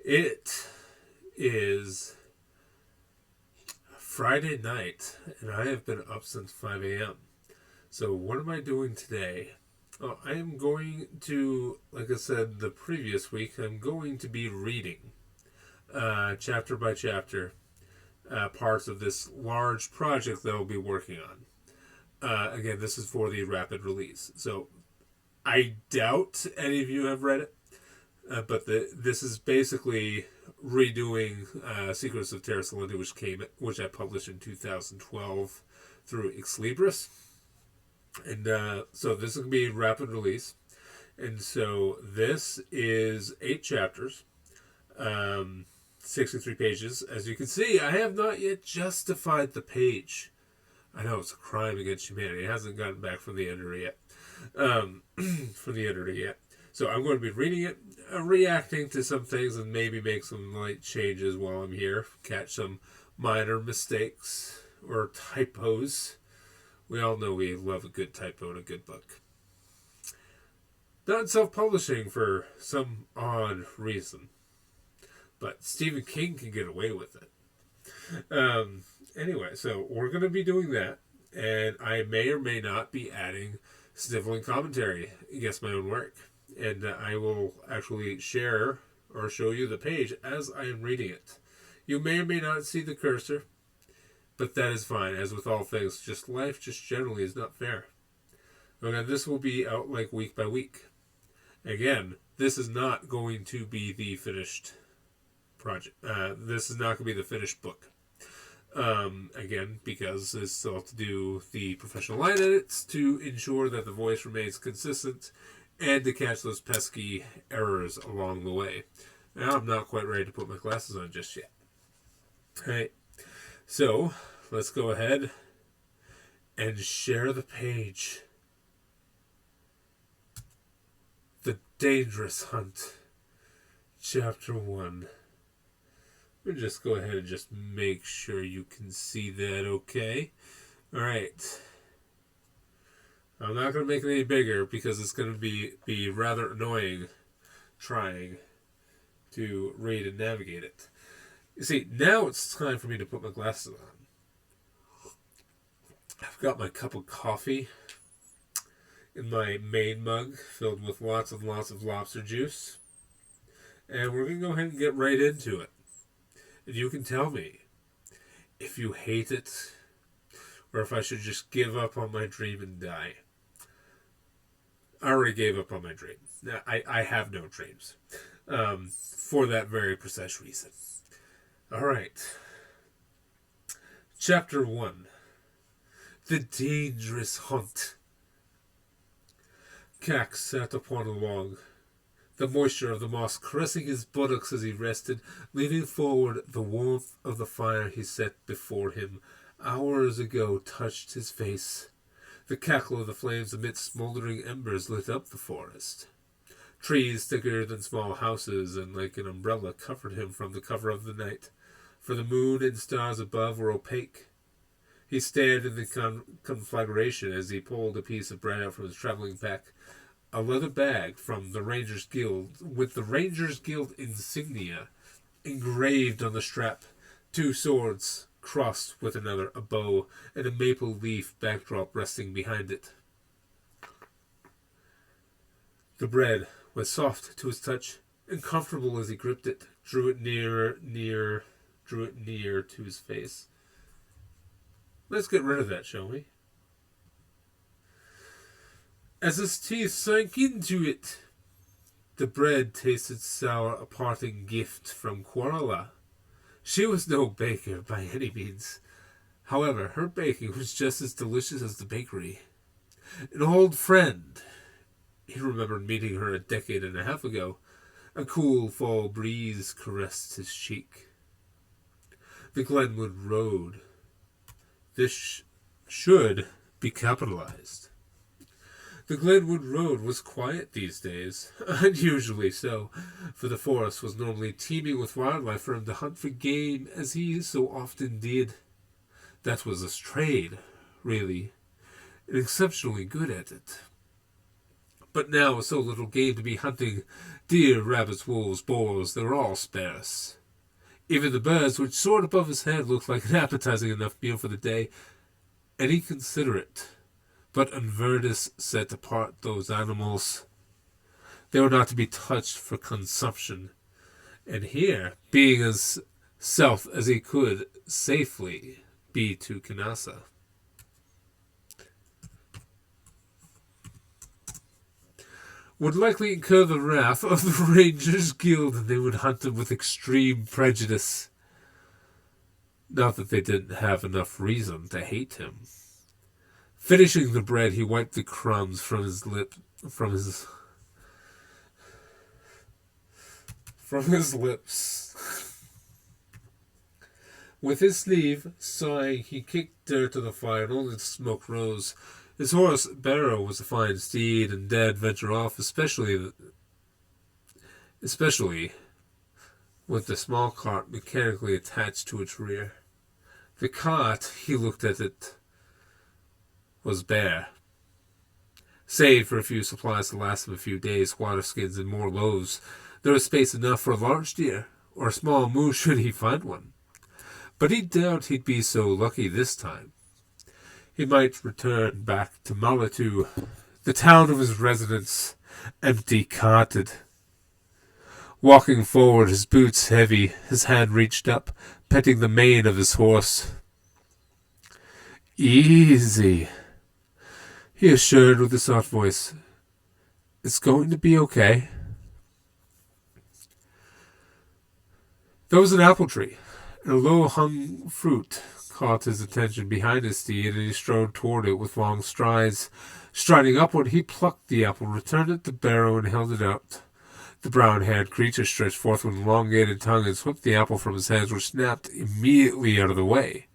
It is Friday night, and I have been up since 5 a.m. So, what am I doing today? Oh, I am going to, like I said the previous week, I'm going to be reading chapter by chapter parts of this large project that I'll be working on. Again, this is for the rapid release. So, I doubt any of you have read it. But this is basically redoing Secrets of Terra Salente, which I published in 2012 through Ex Libris, and so this is going to be rapid release. And so this is 8 chapters, 63 pages. As you can see, I have not yet justified the page. I know it's a crime against humanity. It hasn't gotten back from the editor yet. From the editor yet. So I'm going to be reading it, reacting to some things, and maybe make some light changes while I'm here. Catch some minor mistakes or typos. We all know we love a good typo in a good book. Not self-publishing for some odd reason, but Stephen King can get away with it. Anyway, so we're going to be doing that, and I may or may not be adding sniveling commentary against my own work. And I will actually share or show you the page as I am reading it. You may or may not see the cursor, but that is fine. As with all things, life generally is not fair. Okay, this will be out like week by week. Again, this is not going to be the finished project. This is not going to be the finished book. Again, because I still have to do the professional line edits to ensure that the voice remains consistent and to catch those pesky errors along the way. Now, I'm not quite ready to put my glasses on just yet. Alright, so let's go ahead and share the page. The Dangerous Hunt, Chapter 1. We'll just go ahead and just make sure you can see that okay. Alright. I'm not going to make it any bigger because it's going to be rather annoying trying to read and navigate it. You see, now it's time for me to put my glasses on. I've got my cup of coffee in my main mug filled with lots and lots of lobster juice. And we're going to go ahead and get right into it. And you can tell me if you hate it or if I should just give up on my dream and die. I already gave up on my dream. Now, I have no dreams. For that very precise reason. Alright. Chapter 1. The Dangerous Hunt. Cax sat upon a log, the moisture of the moss caressing his buttocks as he rested, leaning forward. The warmth of the fire he set before him hours ago touched his face. The cackle of the flames amidst smoldering embers lit up the forest. Trees thicker than small houses and like an umbrella covered him from the cover of the night, for the moon and stars above were opaque. He stared in the conflagration as he pulled a piece of bread out from his traveling pack, a leather bag from the Rangers Guild, with the Rangers Guild insignia engraved on the strap, 2 swords crossed with another, a bow, and a maple leaf backdrop resting behind it. The bread was soft to his touch, and comfortable as he gripped it, drew it near to his face. Let's get rid of that, shall we? As his teeth sank into it, the bread tasted sour, a parting gift from Quarrela. She was no baker by any means. However, her baking was just as delicious as the bakery. An old friend. He remembered meeting her a decade and a half ago. A cool fall breeze caressed his cheek. The Glenwood Road. This should be capitalized. The Glenwood Road was quiet these days, unusually so, for the forest was normally teeming with wildlife for him to hunt for game as he so often did. That was his trade, really, and exceptionally good at it. But now, with so little game to be hunting, deer, rabbits, wolves, boars, they were all sparse. Even the birds, which soared above his head, looked like an appetizing enough meal for the day, and he considered it. But Unverdus set apart those animals. They were not to be touched for consumption. And here, being as south as he could safely be to Kanasa, would likely incur the wrath of the Rangers Guild, and they would hunt him with extreme prejudice. Not that they didn't have enough reason to hate him. Finishing the bread, he wiped the crumbs from his lips. With his sleeve, sighing, he kicked dirt to the fire, and only the smoke rose. His horse, Barrow, was a fine steed, and dared venture off, especially with the small cart mechanically attached to its rear. The cart, he looked at it, was bare. Save for a few supplies to last him a few days, squatter skins and more loaves, there was space enough for a large deer, or a small moose should he find one. But he doubted he'd be so lucky this time. He might return back to Malatu, the town of his residence, empty-carted. Walking forward, his boots heavy, his hand reached up, petting the mane of his horse. "Easy," he assured with a soft voice. "It's going to be okay." There was an apple tree, and a low-hung fruit caught his attention behind his steed, and he strode toward it with long strides. Striding upward, he plucked the apple, returned it to Barrow, and held it out. The brown-haired creature stretched forth with an elongated tongue and swept the apple from his hands, which snapped immediately out of the way.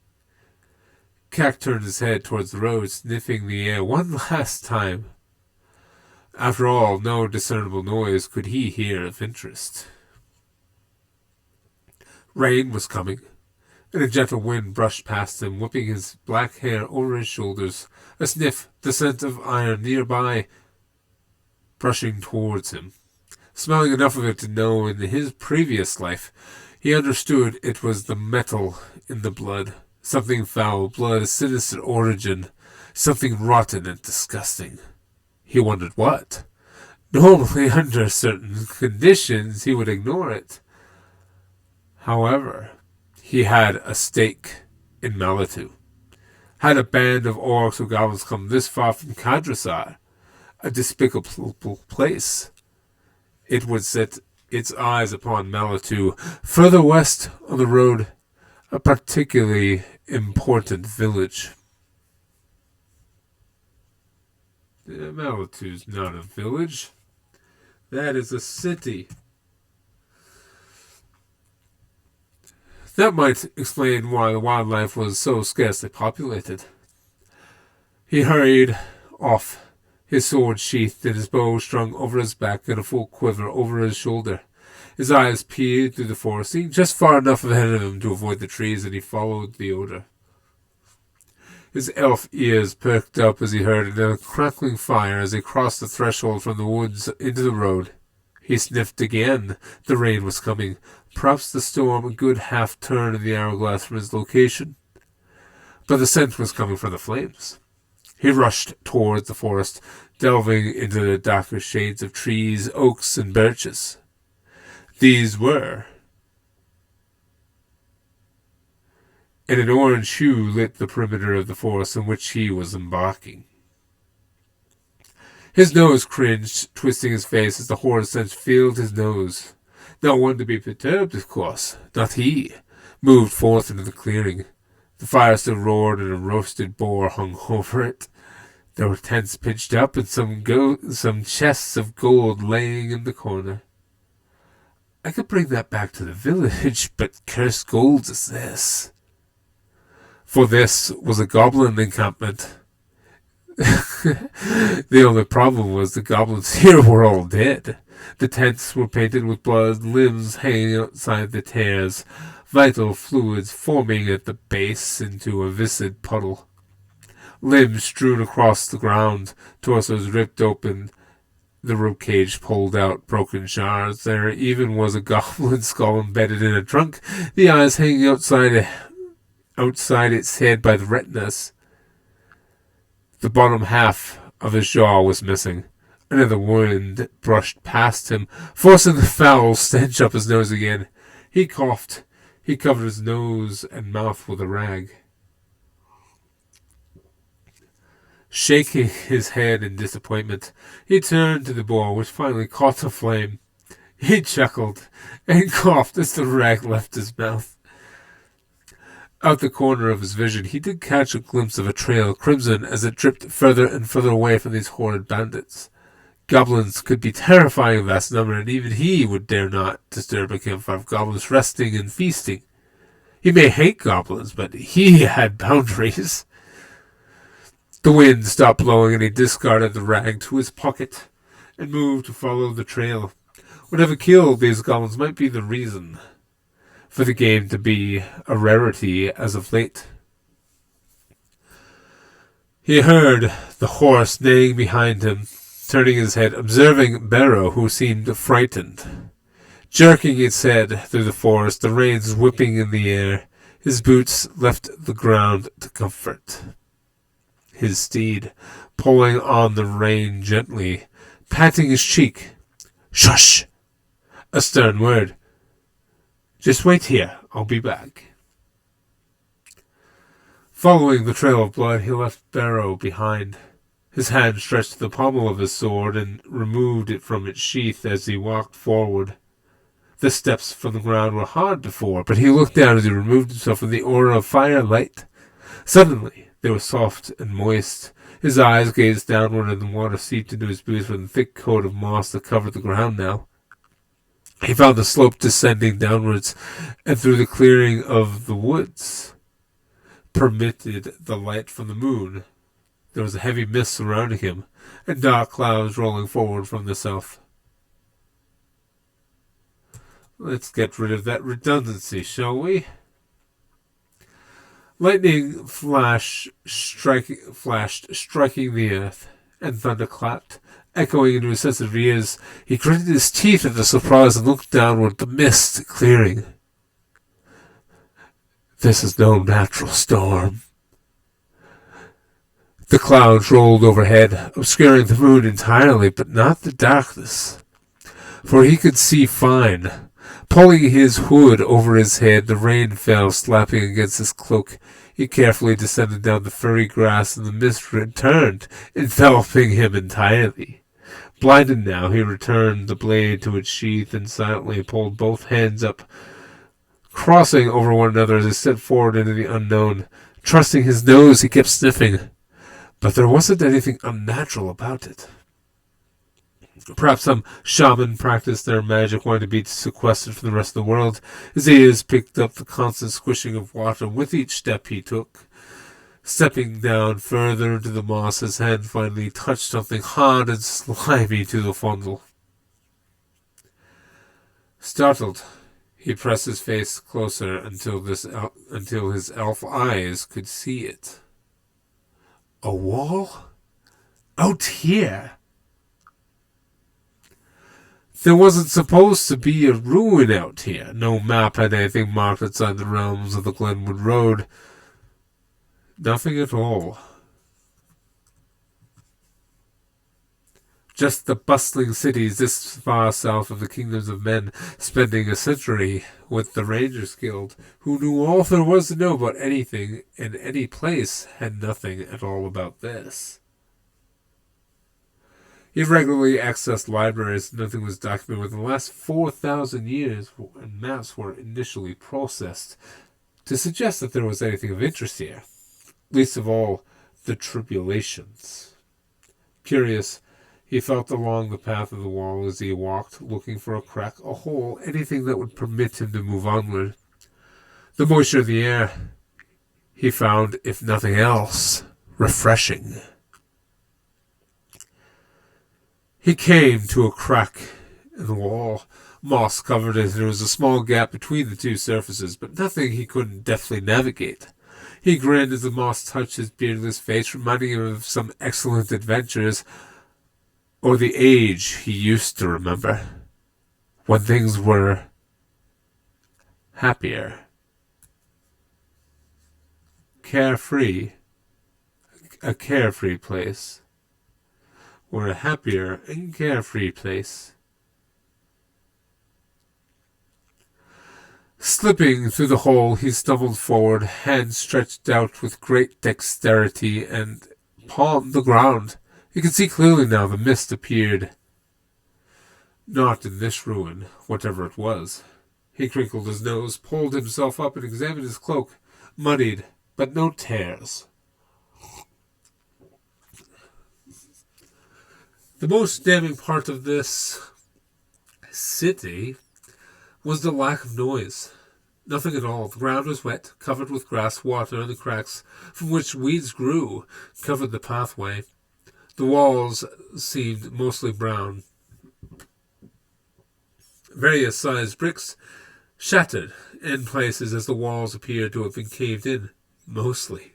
Cack turned his head towards the road, sniffing the air one last time. After all, no discernible noise could he hear of interest. Rain was coming, and a gentle wind brushed past him, whipping his black hair over his shoulders. A sniff, the scent of iron nearby, brushing towards him. Smelling enough of it to know in his previous life, he understood it was the metal in the blood. Something foul, blood, a sinister origin, something rotten and disgusting. He wondered what. Normally, under certain conditions, he would ignore it. However, he had a stake in Malatu. Had a band of orcs or goblins come this far from Kadrasar, a despicable place, it would set its eyes upon Malatu. Further west on the road, a particularly important village. Malatu's not a village. That is a city. That might explain why the wildlife was so scarcely populated. He hurried off, his sword sheathed and his bow strung over his back and a full quiver over his shoulder. His eyes peered through the forest, seeing just far enough ahead of him to avoid the trees, and he followed the odor. His elf ears perked up as he heard a crackling fire as he crossed the threshold from the woods into the road. He sniffed again. The rain was coming. Perhaps the storm a good half-turn in the hourglass from his location. But the scent was coming from the flames. He rushed towards the forest, delving into the darker shades of trees, oaks, and birches. These were. And an orange hue lit the perimeter of the forest in which he was embarking. His nose cringed, twisting his face as the horrid scent filled his nose. Not one to be perturbed, of course. Not he. Moved forth into the clearing. The fire still roared, and a roasted boar hung over it. There were tents pitched up, and some chests of gold laying in the corner. I could bring that back to the village, but cursed gold is this. For this was a goblin encampment. The only problem was the goblins here were all dead. The tents were painted with blood, limbs hanging outside the tears, vital fluids forming at the base into a viscid puddle. Limbs strewn across the ground, torsos ripped open, the ribcage pulled out broken shards. There even was a goblin skull embedded in a trunk, the eyes hanging outside its head by the retinas. The bottom half of his jaw was missing. Another wind brushed past him, forcing the foul stench up his nose again. He coughed. He covered his nose and mouth with a rag. Shaking his head in disappointment, he turned to the boar, which finally caught the flame. He chuckled and coughed as the rag left his mouth. Out the corner of his vision, he did catch a glimpse of a trail, crimson as it dripped further and further away from these horrid bandits. Goblins could be terrifying in vast number, and even he would dare not disturb a campfire of goblins resting and feasting. He may hate goblins, but he had boundaries. The wind stopped blowing, and he discarded the rag to his pocket and moved to follow the trail. Whatever killed these goblins might be the reason for the game to be a rarity as of late. He heard the horse neighing behind him, turning his head, observing Barrow, who seemed frightened. Jerking its head through the forest, the reins whipping in the air, his boots left the ground to comfort his steed, pulling on the rein gently, patting his cheek. "Shush!" A stern word. "Just wait here, I'll be back." Following the trail of blood, he left Barrow behind. His hand stretched to the pommel of his sword and removed it from its sheath as he walked forward. The steps from the ground were hard before, but he looked down as he removed himself from the aura of firelight. Suddenly, they were soft and moist. His eyes gazed downward, and the water seeped into his boots from the thick coat of moss that covered the ground now. He found the slope descending downwards, and through the clearing of the woods permitted the light from the moon. There was a heavy mist surrounding him, and dark clouds rolling forward from the south. Let's get rid of that redundancy, shall we? Lightning flashed, striking the earth, and thunder clapped, echoing into his sensitive ears. He gritted his teeth at the surprise and looked downward, the mist clearing. This is no natural storm. The clouds rolled overhead, obscuring the moon entirely, but not the darkness, for he could see fine. Pulling his hood over his head, the rain fell, slapping against his cloak. He carefully descended down the furry grass, and the mist returned, enveloping him entirely. Blinded now, he returned the blade to its sheath and silently pulled both hands up, crossing over one another as he stepped forward into the unknown. Trusting his nose, he kept sniffing, but there wasn't anything unnatural about it. Perhaps some shaman practiced their magic, wanting to be sequestered from the rest of the world. His ears picked up the constant squishing of water with each step he took. Stepping down further into the moss, his hand finally touched something hard and slimy to the fondle. Startled, he pressed his face closer until his elf eyes could see it. A wall? Out here? There wasn't supposed to be a ruin out here. No map had anything marked outside the realms of the Glenwood Road. Nothing at all. Just the bustling cities this far south of the kingdoms of men, spending a century with the Rangers Guild, who knew all there was to know about anything, and any place had nothing at all about this. He regularly accessed libraries. Nothing was documented within the last 4,000 years, and maps were initially processed to suggest that there was anything of interest here. Least of all, the tribulations. Curious, he felt along the path of the wall as he walked, looking for a crack, a hole, anything that would permit him to move onward. The moisture of the air he found, if nothing else, refreshing. He came to a crack in the wall. Moss covered it, and there was a small gap between the two surfaces, but nothing he couldn't deftly navigate. He grinned as the moss touched his beardless face, reminding him of some excellent adventures or the age he used to remember, when things were happier, carefree, a carefree place, or a happier and carefree place. Slipping through the hole, he stumbled forward, hands stretched out with great dexterity, and palmed the ground. He could see clearly now. The mist appeared. Not in this ruin, whatever it was. He crinkled his nose, pulled himself up, and examined his cloak. Muddied, but no tears. The most damning part of this city was the lack of noise. Nothing at all. The ground was wet, covered with grass, water, and the cracks from which weeds grew covered the pathway. The walls seemed mostly brown. Various sized bricks shattered in places as the walls appeared to have been caved in, mostly.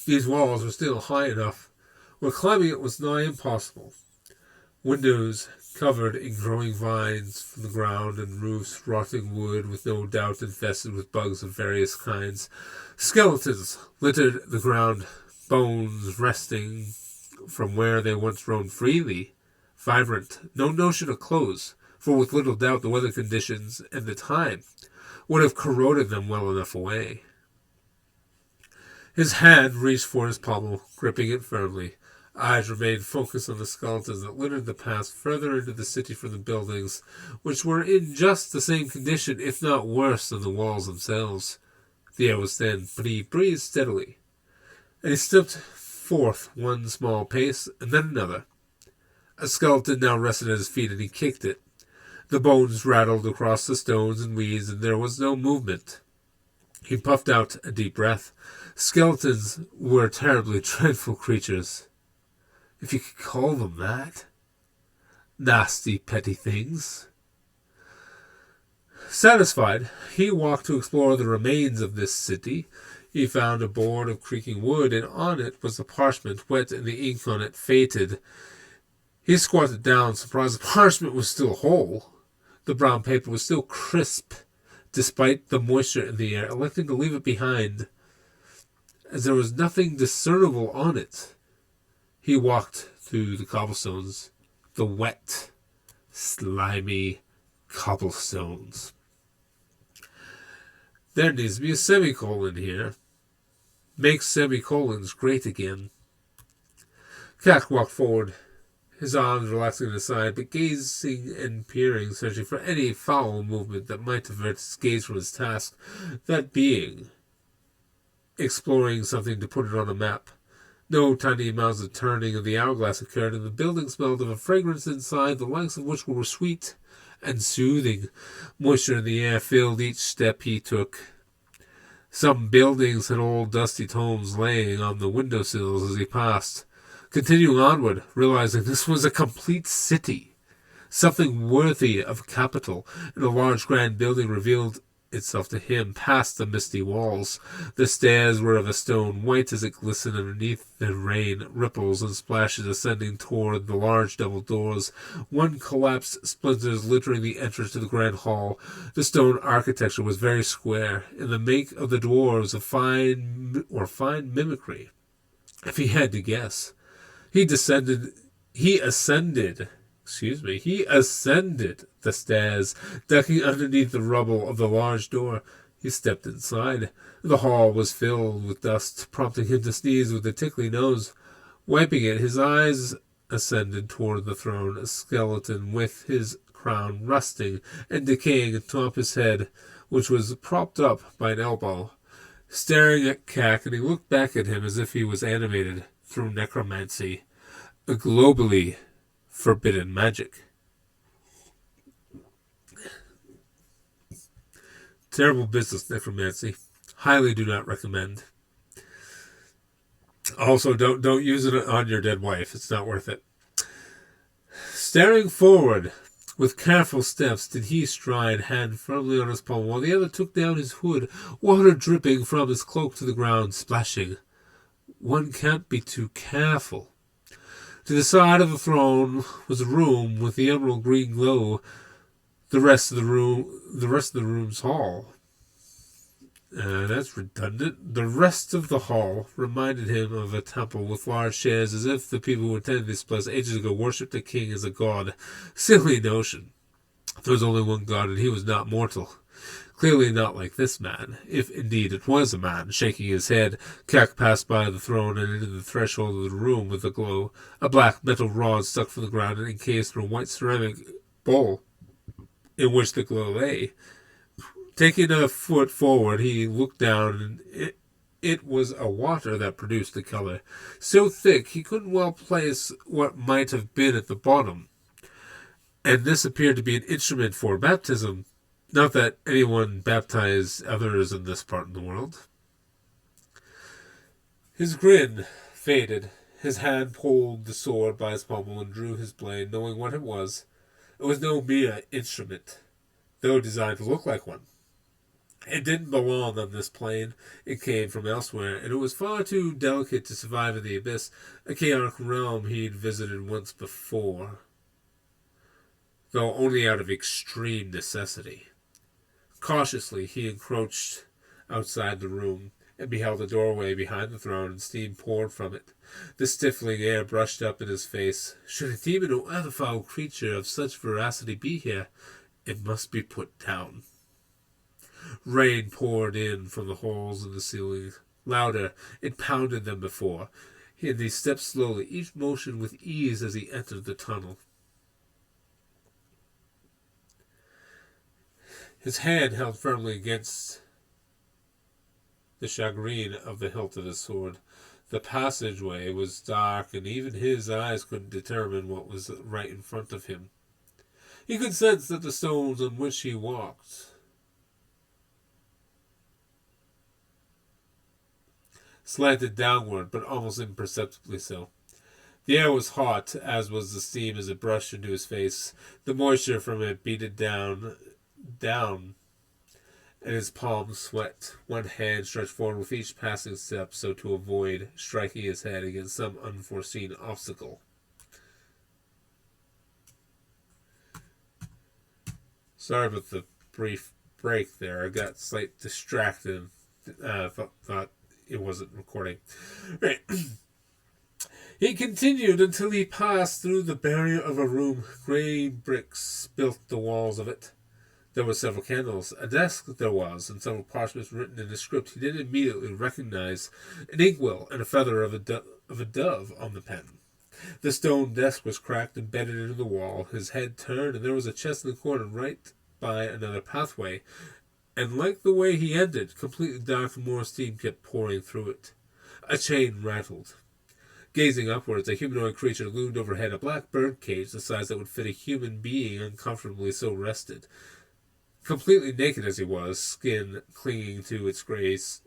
These walls were still high enough where climbing it was nigh impossible. Windows covered in growing vines from the ground, and roofs rotting wood, with no doubt infested with bugs of various kinds. Skeletons littered the ground, bones resting from where they once roamed freely, vibrant, no notion of clothes, for with little doubt the weather conditions and the time would have corroded them well enough away. His hand reached for his pommel, gripping it firmly. Eyes remained focused on the skeletons that littered the path further into the city from the buildings, which were in just the same condition, if not worse, than the walls themselves. The air was thin, but he breathed steadily, and he stepped forth one small pace, and then another. A skeleton now rested at his feet, and he kicked it. The bones rattled across the stones and weeds, and there was no movement. He puffed out a deep breath. Skeletons were terribly dreadful creatures, if you could call them that. Nasty, petty things. Satisfied, he walked to explore the remains of this city. He found a board of creaking wood, and on it was the parchment, wet and the ink on it faded. He squatted down, surprised the parchment was still whole. The brown paper was still crisp, despite the moisture in the air, electing to leave it behind, as there was nothing discernible on it. He walked through the cobblestones, the wet, slimy cobblestones. There needs to be a semicolon here. Make semicolons great again. Cat walked forward, his arms relaxing at his side, but gazing and peering, searching for any foul movement that might divert his gaze from his task, that being exploring something to put it on a map. No tiny amounts of turning of the hourglass occurred, and the building smelled of a fragrance inside, the likes of which were sweet and soothing. Moisture in the air filled each step he took. Some buildings had old dusty tomes laying on the windowsills as he passed, continuing onward, realizing this was a complete city, something worthy of a capital, and a large grand building revealed itself to him past the misty walls. The stairs were of a stone, white as it glistened underneath the rain, ripples and splashes ascending toward the large double doors, one collapsed splinters littering the entrance to the grand hall. The stone architecture was very square, in the make of the dwarves of fine mimicry, if he had to guess. He ascended the stairs, ducking underneath the rubble of the large door. He stepped inside. The hall was filled with dust, prompting him to sneeze with a tickly nose. Wiping it, his eyes ascended toward the throne, a skeleton with his crown rusting and decaying atop his head, which was propped up by an elbow. Staring at Cack, and he looked back at him as if he was animated through necromancy, a globally forbidden magic. Terrible business, necromancy. Highly do not recommend. Also, don't use it on your dead wife. It's not worth it. Staring forward, with careful steps did he stride, hand firmly on his palm, while the other took down his hood, water dripping from his cloak to the ground, splashing. One can't be too careful. To the side of the throne was a room with the emerald green glow. The rest of the room's hall. That's redundant. The rest of the hall reminded him of a temple with large chairs, as if the people who attended this place ages ago worshipped the king as a god. Silly notion. There was only one god, and he was not mortal. Clearly not like this man, if indeed it was a man. Shaking his head, Kek passed by the throne and into the threshold of the room with a glow. A black metal rod stuck from the ground and encased in a white ceramic bowl in which the glow lay. Taking a foot forward, he looked down, and it was a water that produced the color. So thick, he couldn't well place what might have been at the bottom. And this appeared to be an instrument for baptism. Not that anyone baptized others in this part of the world. His grin faded. His hand pulled the sword by its pommel and drew his blade, knowing what it was. It was no mere instrument, though designed to look like one. It didn't belong on this plane. It came from elsewhere, and it was far too delicate to survive in the abyss, a chaotic realm he'd visited once before, though only out of extreme necessity. Cautiously, he encroached outside the room and beheld a doorway behind the throne, and steam poured from it. The stifling air brushed up in his face. Should a demon or other foul creature of such veracity be here, it must be put down. Rain poured in from the holes in the ceiling. Louder, it pounded than before. And he stepped slowly, each motion with ease as he entered the tunnel. His hand held firmly against the shagreen of the hilt of his sword. The passageway was dark, and even his eyes couldn't determine what was right in front of him. He could sense that the stones on which he walked slanted downward, but almost imperceptibly so. The air was hot, as was the steam as it brushed into his face. The moisture from it beaded down, and his palms sweat. One hand stretched forward with each passing step, so to avoid striking his head against some unforeseen obstacle. Sorry about the brief break there. I got slightly distracted. Thought it wasn't recording. Right. He continued until he passed through the barrier of a room. Grey bricks built the walls of it. There were several candles. A desk there was, and several parchments written in a script he didn't immediately recognize. An inkwell and a feather of a dove on the pen. The stone desk was cracked and bedded into the wall. His head turned, and there was a chest in the corner right by another pathway. And like the way he ended, completely dark and more steam kept pouring through it. A chain rattled. Gazing upwards, a humanoid creature loomed overhead, a black bird cage the size that would fit a human being uncomfortably so rested. Completely naked as he was, skin clinging to its bones.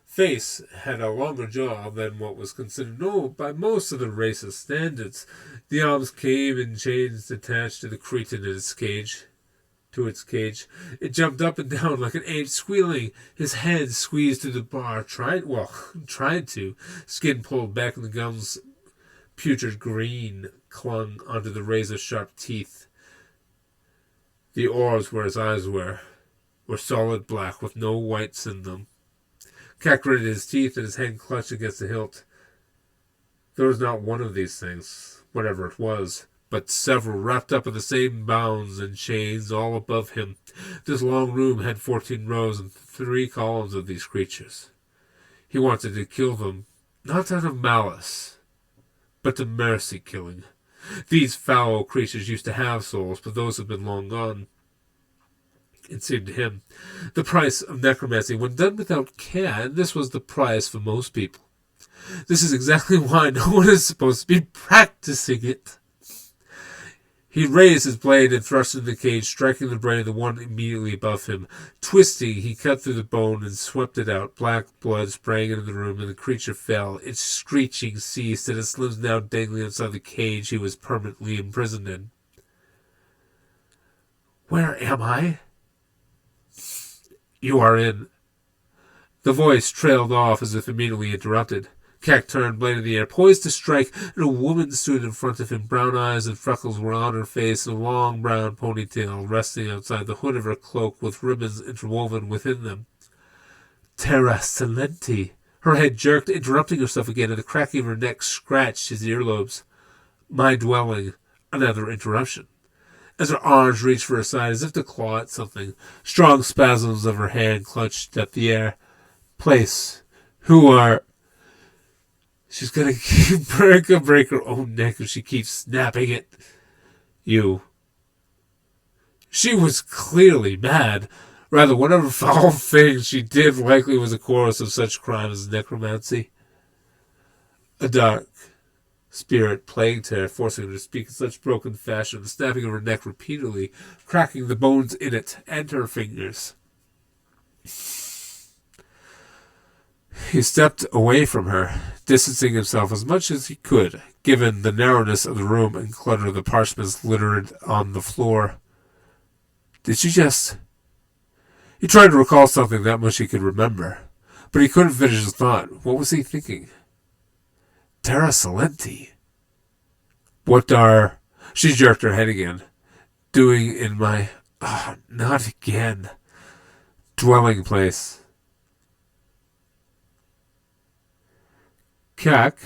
Face had a longer jaw than what was considered normal by most of the race's standards. The arms came in chains attached to the cretin in its cage. It jumped up and down like an ape, squealing. His head squeezed through the bar. Tried to. Skin pulled back, and the gums, putrid green, clung onto the razor-sharp teeth. The orbs where his eyes were solid black with no whites in them. Cat gritted his teeth, and his hand clutched against the hilt. There was not one of these things, whatever it was, but several wrapped up in the same bonds and chains all above him. This long room had 14 rows and 3 columns of these creatures. He wanted to kill them, not out of malice, but to mercy killing. These foul creatures used to have souls, but those have been long gone. It seemed to him. The price of necromancy, when done without care, and this was the price for most people. This is exactly why no one is supposed to be practicing it. He raised his blade and thrust into the cage, striking the brain of the one immediately above him. Twisting, he cut through the bone and swept it out. Black blood sprang into the room, and the creature fell. Its screeching ceased, and its limbs now dangling outside the cage he was permanently imprisoned in. "Where am I?" You are in. The voice trailed off as if immediately interrupted. Keck turned, blade in the air, poised to strike, and a woman stood in front of him. Brown eyes and freckles were on her face, and a long brown ponytail resting outside the hood of her cloak with ribbons interwoven within them. Terra Salenti. Her head jerked, interrupting herself again, and the cracking of her neck scratched his earlobes. My dwelling. Another interruption. As her arms reached for her side as if to claw at something, strong spasms of her hand clutched at the air. Place. Who are... She's gonna break her own neck if she keeps snapping it. You. She was clearly mad. Rather, whatever foul thing she did likely was a chorus of such crime as necromancy. A dark spirit plagued her, forcing her to speak in such broken fashion, the snapping of her neck repeatedly, cracking the bones in it and her fingers. He stepped away from her, distancing himself as much as he could, given the narrowness of the room and clutter of the parchments littered on the floor. Did she just... He tried to recall something that much he could remember, but he couldn't finish his thought. What was he thinking? Terra Salenti. What are... She jerked her head again. Doing in my... not again. Dwelling place. Keck.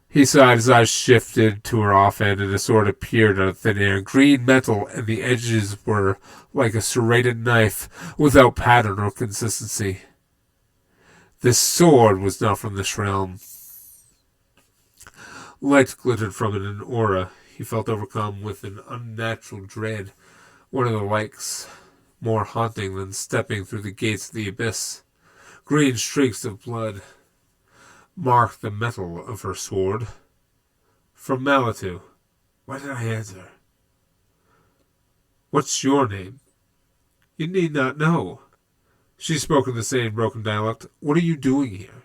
He sighed, his eyes shifted to her offhand, and a sword appeared out of thin air. Green metal, and the edges were like a serrated knife, without pattern or consistency. This sword was not from this realm. Light glittered from it in an aura. He felt overcome with an unnatural dread, one of the likes more haunting than stepping through the gates of the abyss. Green streaks of blood marked the metal of her sword. From Malitu. Why did I answer? What's your name? You need not know. She spoke in the same broken dialect. What are you doing here?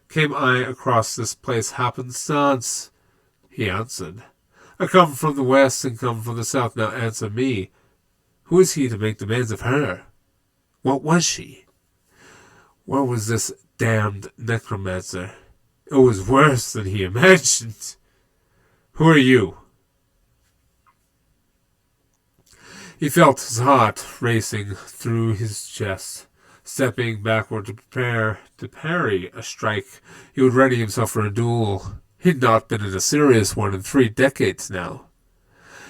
Came I across this place happenstance? He answered. I come from the west and come from the south. Now answer me. Who is he to make demands of her? What was she? Where was this damned necromancer? It was worse than he imagined. Who are you? He felt his heart racing through his chest, stepping backward to prepare to parry a strike. He would ready himself for a duel. He'd not been in a serious one in 3 decades now.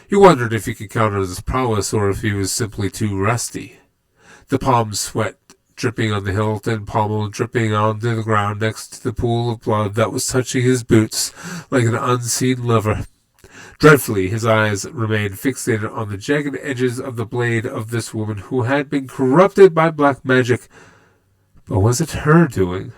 He wondered if he could count on his prowess or if he was simply too rusty. The palm sweat dripping on the hilt and pommel dripping onto the ground next to the pool of blood that was touching his boots like an unseen lover. Dreadfully, his eyes remained fixated on the jagged edges of the blade of this woman who had been corrupted by black magic. But was it her doing?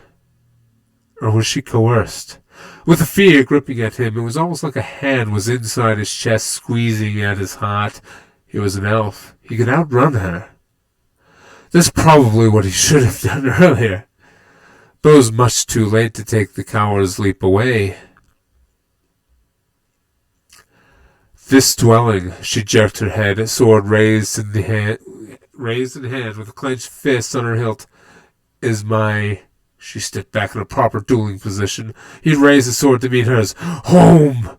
Or was she coerced? With the fear gripping at him, it was almost like a hand was inside his chest, squeezing at his heart. He was an elf. He could outrun her. This is probably what he should have done earlier, but it was much too late to take the coward's leap away. This dwelling, she jerked her head, sword raised in hand with a clenched fist on her hilt, is my... She stepped back in a proper dueling position. He raised the sword to meet hers. Home!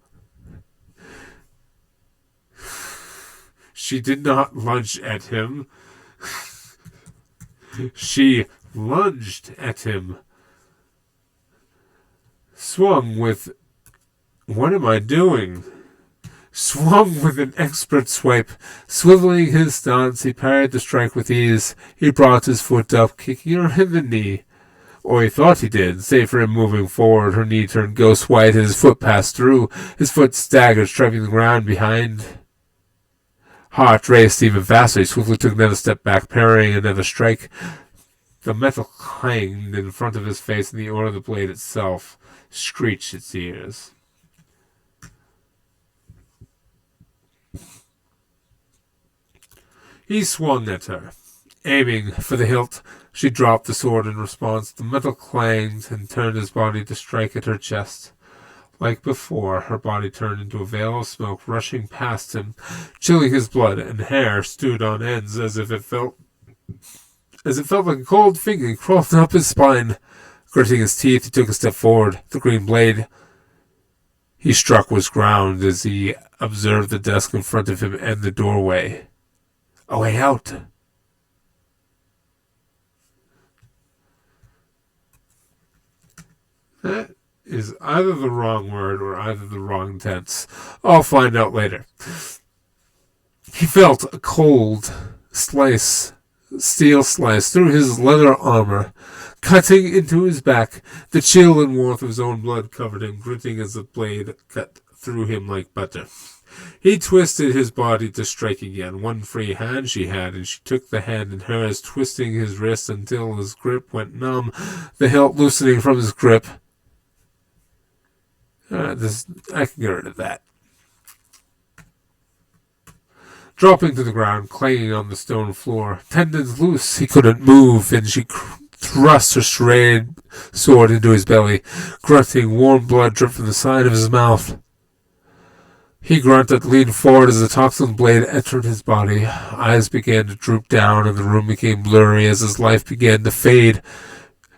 She did not lunge at him. She lunged at him. Swung with... What am I doing? Swung with an expert swipe. Swiveling his stance, he parried the strike with ease. He brought his foot up, kicking her in the knee. Or he thought he did. Save for him moving forward, her knee turned ghost white and his foot passed through. His foot staggered, striking the ground behind. Heart raced even faster. He swiftly took another step back, parrying another strike. The metal clanged in front of his face, and the oar of the blade itself screeched its ears. He swung at her. Aiming for the hilt, she dropped the sword in response. The metal clanged and turned his body to strike at her chest. Like before, her body turned into a veil of smoke, rushing past him, chilling his blood, and hair stood on ends as if it felt As it felt like a cold finger crawled up his spine. Gritting his teeth, he took a step forward. The green blade he struck was ground as he observed the desk in front of him and the doorway. A way out. That is either the wrong word or either the wrong tense. I'll find out later. He felt a cold steel slice through his leather armor, cutting into his back. The chill and warmth of his own blood covered him, gritting as the blade cut through him like butter. He twisted his body to strike again. One free hand she had, and she took the hand in hers, twisting his wrist until his grip went numb, the hilt loosening from his grip. I can get rid of that. Dropping to the ground, clanging on the stone floor, tendons loose, he couldn't move, and she thrust her serrated sword into his belly. Grunting, warm blood dripped from the side of his mouth. He grunted, leaned forward as the toxin blade entered his body. Eyes began to droop down, and the room became blurry as his life began to fade.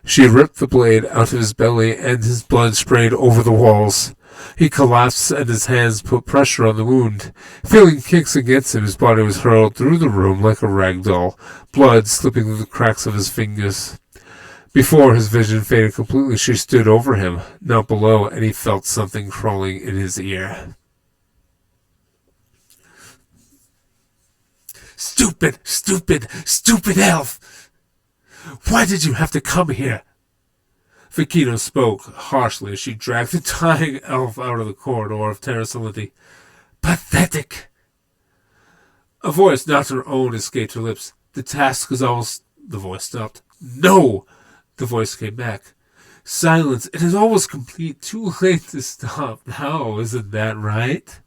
She ripped the blade out of his belly, and his blood sprayed over the walls. He collapsed, and his hands put pressure on the wound. Feeling kicks against him, his body was hurled through the room like a rag doll, blood slipping through the cracks of his fingers. Before his vision faded completely, she stood over him, not below, and he felt something crawling in his ear. Stupid, stupid, stupid elf! Why did you have to come here? Fakino spoke harshly as she dragged the dying elf out of the corridor of Terra Salinti. Pathetic! A voice not her own escaped her lips. The task was almost... The voice stopped. No! The voice came back. Silence. It is almost complete. Too late to stop now. Isn't that right?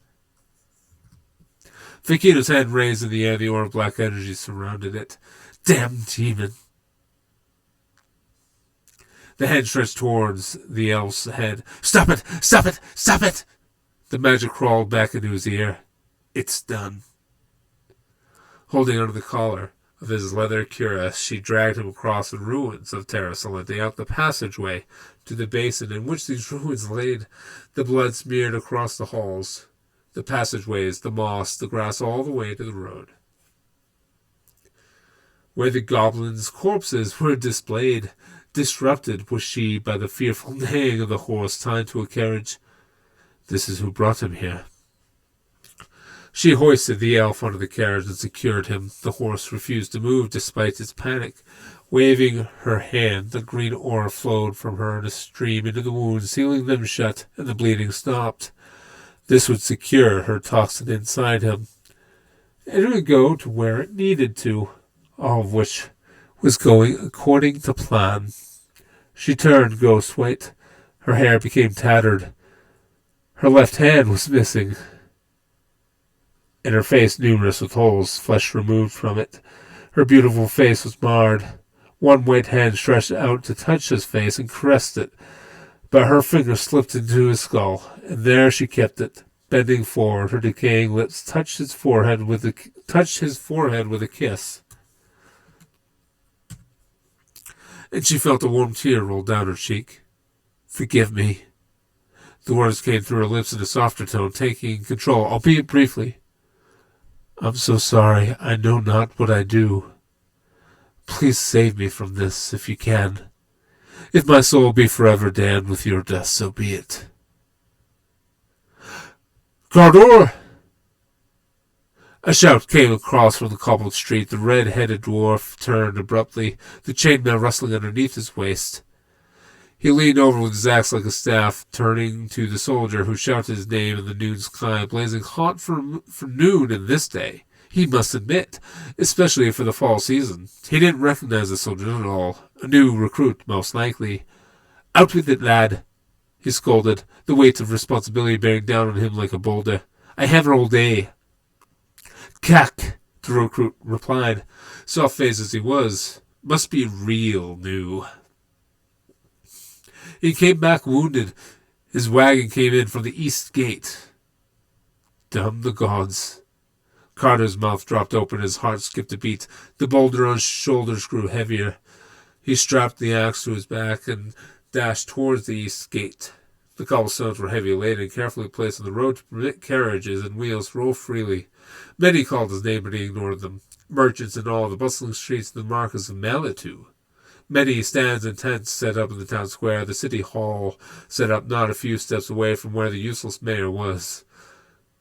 Fakino's hand raised in the air. The aura of black energy surrounded it. Damn demon. The hand stretched towards the elf's head. Stop it! Stop it! Stop it! The magic crawled back into his ear. It's done. Holding onto the collar of his leather cuirass, she dragged him across the ruins of Terra Salinti, out the passageway to the basin in which these ruins laid. The blood smeared across the halls, the passageways, the moss, the grass, all the way to the road, where the goblins' corpses were displayed. Disrupted was she by the fearful neighing of the horse tied to a carriage. This is who brought him here. She hoisted the elf onto the carriage and secured him. The horse refused to move despite its panic. Waving her hand, the green aura flowed from her in a stream into the wounds, sealing them shut, and the bleeding stopped. This would secure her toxin inside him, and it would go to where it needed to, all of which was going according to plan. She turned ghost white. Her hair became tattered. Her left hand was missing, and her face numerous with holes, flesh removed from it. Her beautiful face was marred. One white hand stretched out to touch his face and caressed it, but her finger slipped into his skull, and there she kept it. Bending forward, her decaying lips touched his forehead with a kiss. And she felt a warm tear roll down her cheek. Forgive me. The words came through her lips in a softer tone, taking control, albeit briefly. I'm so sorry. I know not what I do. Please save me from this, if you can. If my soul be forever damned with your death, so be it. Gardor! A shout came across from the cobbled street. The red-headed dwarf turned abruptly, the chainmail rustling underneath his waist. He leaned over with his axe like a staff, turning to the soldier who shouted his name in the noon sky, blazing hot for noon in this day. He must admit, especially for the fall season. He didn't recognize the soldier at all. A new recruit, most likely. Out with it, lad, he scolded, the weight of responsibility bearing down on him like a boulder. I have all day. Cack, the recruit replied, soft-faced as he was. Must be real new. He came back wounded. His wagon came in from the east gate. Damn the gods. Carter's mouth dropped open, his heart skipped a beat. The boulder on his shoulders grew heavier. He strapped the axe to his back and dashed towards the east gate. The cobblestones were heavy laden and carefully placed on the road to permit carriages and wheels to roll freely. Many called his name, but he ignored them. Merchants in all the bustling streets of the markets of Manitou. Many stands and tents set up in the town square, the city hall set up not a few steps away from where the useless mayor was.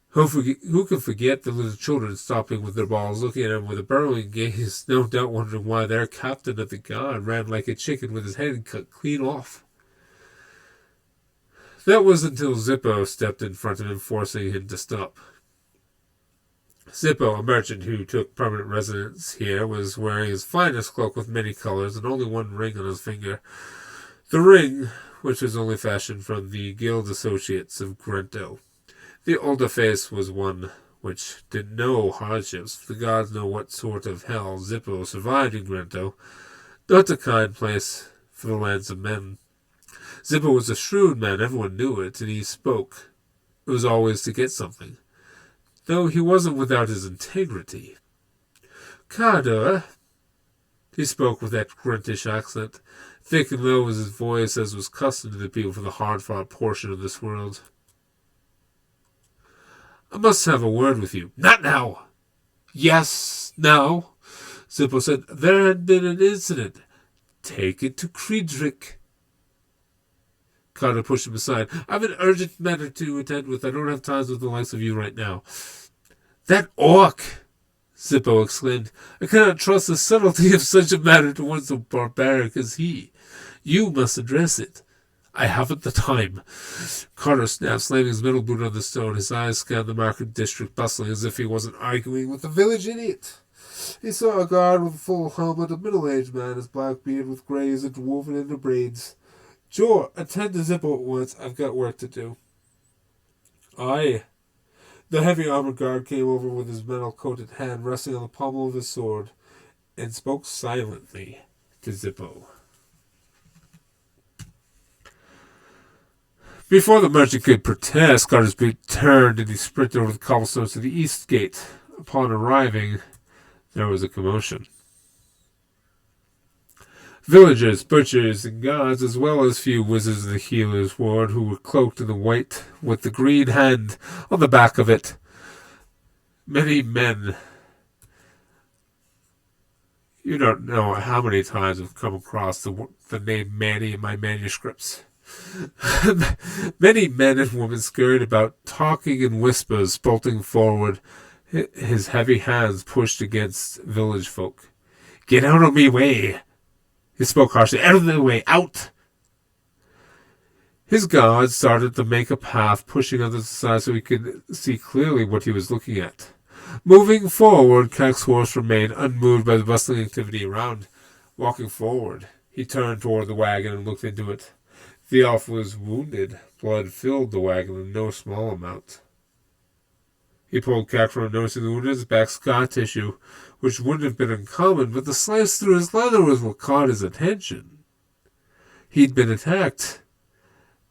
Who could forget the little children stopping with their balls, looking at him with a burrowing gaze, no doubt wondering why their captain of the guard ran like a chicken with his head cut clean off. That was until Zippo stepped in front of him, forcing him to stop. Zippo, a merchant who took permanent residence here, was wearing his finest cloak with many colors and only one ring on his finger. The ring, which was only fashioned from the guild associates of Grento. The older face was one which did no hardships, for the gods know what sort of hell Zippo survived in Grento, not a kind place for the lands of men. Zippo was a shrewd man, everyone knew it, and he spoke. It was always to get something, though he wasn't without his integrity. Carter, he spoke with that Gruntish accent. Thick and low was his voice, as was custom to the people from the hard-fought portion of this world. I must have a word with you. Not now. Yes, now. Zippo said, there had been an incident. Take it to Friedrich. Carter pushed him aside. I have an urgent matter to attend with. I don't have time with the likes of you right now. That orc, Zippo exclaimed. I cannot trust the subtlety of such a matter to one so barbaric as he. You must address it. I haven't the time. Carter snapped, slamming his middle boot on the stone. His eyes scanned the market district, bustling as if he wasn't arguing with the village idiot. He saw a guard with a full helmet, a middle-aged man, his black beard with greys interwoven into braids. Jor, attend to Zippo at once. I've got work to do. Aye. The heavy armored guard came over with his metal-coated hand resting on the pommel of his sword and spoke silently to Zippo. Before the merchant could protest, Carter's boot turned and he sprinted over the cobblestones to the east gate. Upon arriving, there was a commotion. Villagers, butchers, and guards, as well as few wizards of the healer's ward who were cloaked in the white with the green hand on the back of it. Many men. You don't know how many times I've come across the name Manny in my manuscripts. Many men and women scurried about, talking in whispers, bolting forward, his heavy hands pushed against village folk. Get out of me way! He spoke harshly. Out of the way! Out! His guards started to make a path, pushing on the side so he could see clearly what he was looking at. Moving forward, Kak's horse remained unmoved by the bustling activity around. Walking forward, he turned toward the wagon and looked into it. The elf was wounded. Blood filled the wagon in no small amount. He pulled Kak from noticing the wound in his back scar tissue, which wouldn't have been uncommon, but the slice through his leather was what caught his attention. He'd been attacked,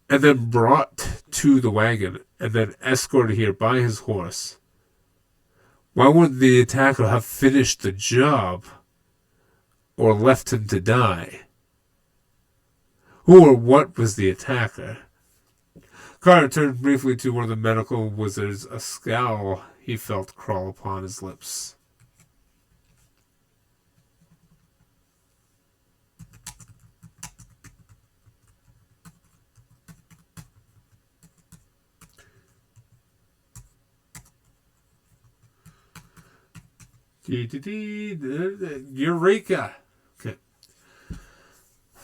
and then brought to the wagon, and then escorted here by his horse. Why wouldn't the attacker have finished the job, or left him to die? Who or what was the attacker? Carter turned briefly to one of the medical wizards, a scowl he felt crawl upon his lips. Eureka! Okay.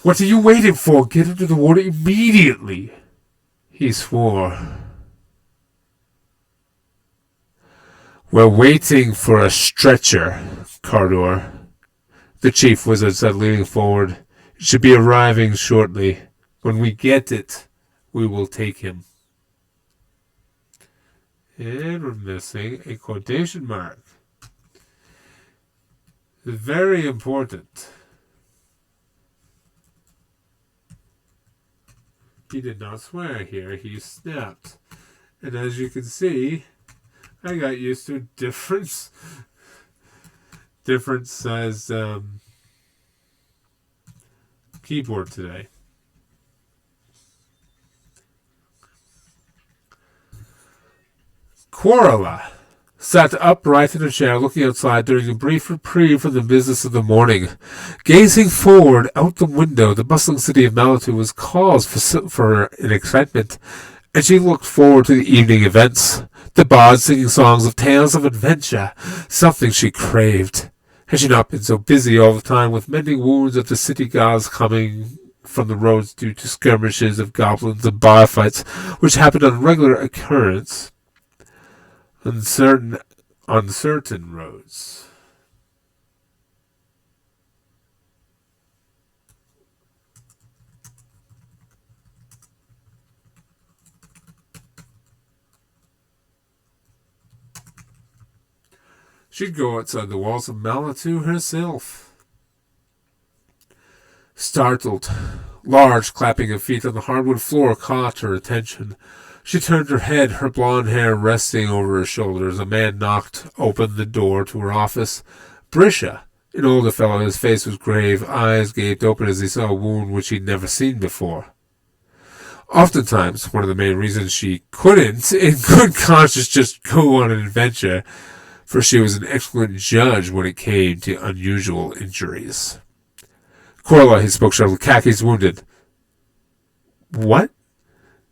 What are you waiting for? Get into the water immediately! He swore. We're waiting for a stretcher, Cardor. The chief wizard said, leaning forward. It should be arriving shortly. When we get it, we will take him. And we're missing a quotation mark. Very important. He did not swear here. He snapped. And as you can see, I got used to different size keyboard today. Quarrela sat upright in a chair looking outside during a brief reprieve from the business of the morning. Gazing forward out the window, the bustling city of Manitou was cause for an excitement, and she looked forward to the evening events. The bards singing songs of tales of adventure, something she craved. Had she not been so busy all the time with mending wounds of the city guards coming from the roads due to skirmishes of goblins and bar fights, which happened on regular occurrence on certain roads. She'd go outside the walls of Manitou herself. Startled, large clapping of feet on the hardwood floor caught her attention. She turned her head, her blonde hair resting over her shoulders. A man knocked open the door to her office. Brisha, an older fellow, his face was grave, eyes gaped open as he saw a wound which he'd never seen before. Oftentimes, one of the main reasons she couldn't, in good conscience, just go on an adventure, for she was an excellent judge when it came to unusual injuries. Corla, he spoke sharply. Kaki's wounded. What?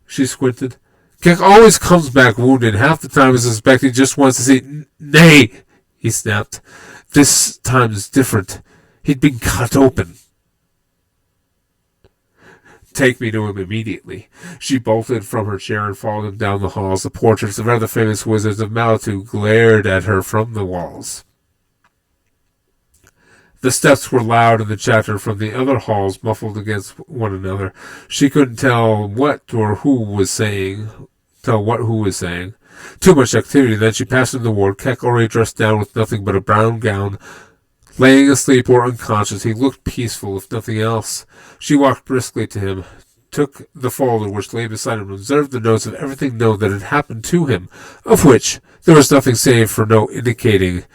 She squinted. Kek always comes back wounded. Half the time I suspect he just wants to say, nay, he snapped. This time is different. He'd been cut open. Take me to him immediately. She bolted from her chair and followed him down the halls. The portraits of other famous wizards of Manitou glared at her from the walls. The steps were loud and the chatter from the other halls muffled against one another. She couldn't tell what who was saying. Too much activity. Then she passed in the ward. Keck, already dressed down with nothing but a brown gown, laying asleep or unconscious. He looked peaceful, if nothing else. She walked briskly to him, took the folder which lay beside him, and observed the notes of everything known that had happened to him, of which there was nothing save for note indicating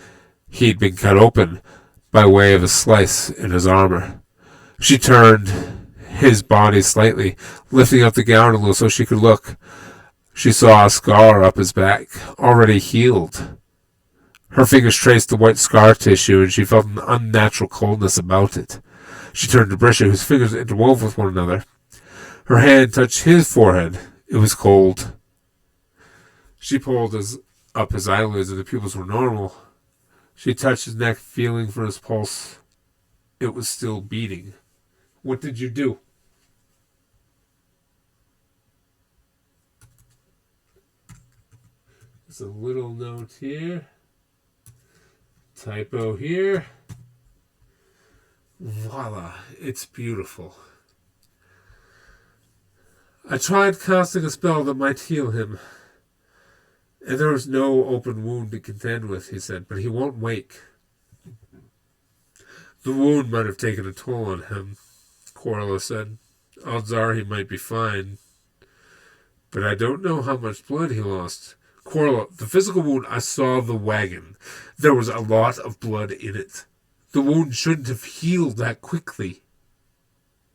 he'd been cut open by way of a slice in his armor. She turned his body slightly, lifting up the gown a little so she could look. She saw a scar up his back, already healed. Her fingers traced the white scar tissue, and she felt an unnatural coldness about it. She turned to Brisha, whose fingers interwove with one another. Her hand touched his forehead. It was cold. She pulled up his eyelids, and the pupils were normal. She touched his neck, feeling for his pulse. It was still beating. What did you do? There's a little note here. Typo here. Voila, it's beautiful. I tried casting a spell that might heal him, and there was no open wound to contend with, he said, but he won't wake. The wound might have taken a toll on him, Corla said. Odds are he might be fine, but I don't know how much blood he lost. Corla, the physical wound, I saw the wagon. There was a lot of blood in it. The wound shouldn't have healed that quickly,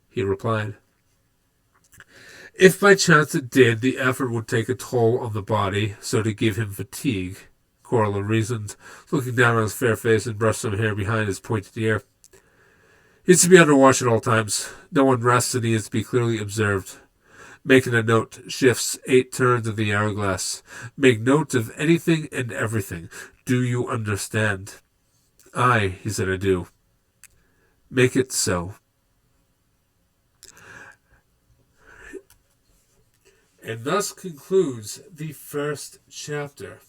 he replied. If by chance it did, the effort would take a toll on the body, so to give him fatigue, Corla reasoned, looking down on his fair face and brushed some hair behind his pointed ear. He is to be under watch at all times. No one rests, and he is to be clearly observed. Making a note, shifts 8 turns of the hourglass. Make note of anything and everything. Do you understand? Aye, he said, I do. Make it so. And thus concludes the first chapter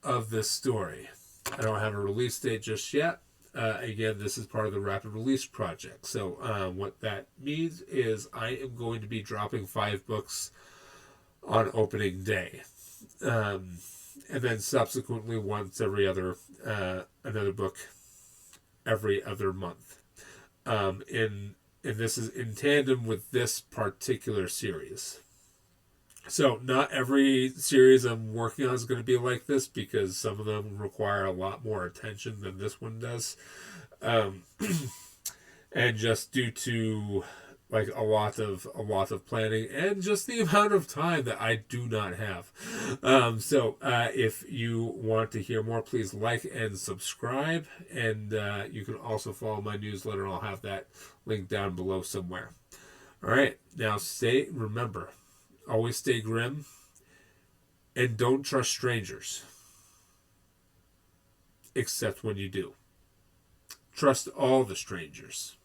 of this story. I don't have a release date just yet. Again, this is part of the Rapid Release Project. So what that means is I am going to be dropping 5 books on opening day. And then subsequently once every other, another book every other month. And this is in tandem with this particular series. So not every series I'm working on is going to be like this, because some of them require a lot more attention than this one does. Um, and just due to like a lot of planning and just the amount of time that I do not have. So if you want to hear more, please like and subscribe, and you can also follow my newsletter. I'll have that link down below somewhere. All right, now remember, always stay grim, and don't trust strangers, except when you do. Trust all the strangers.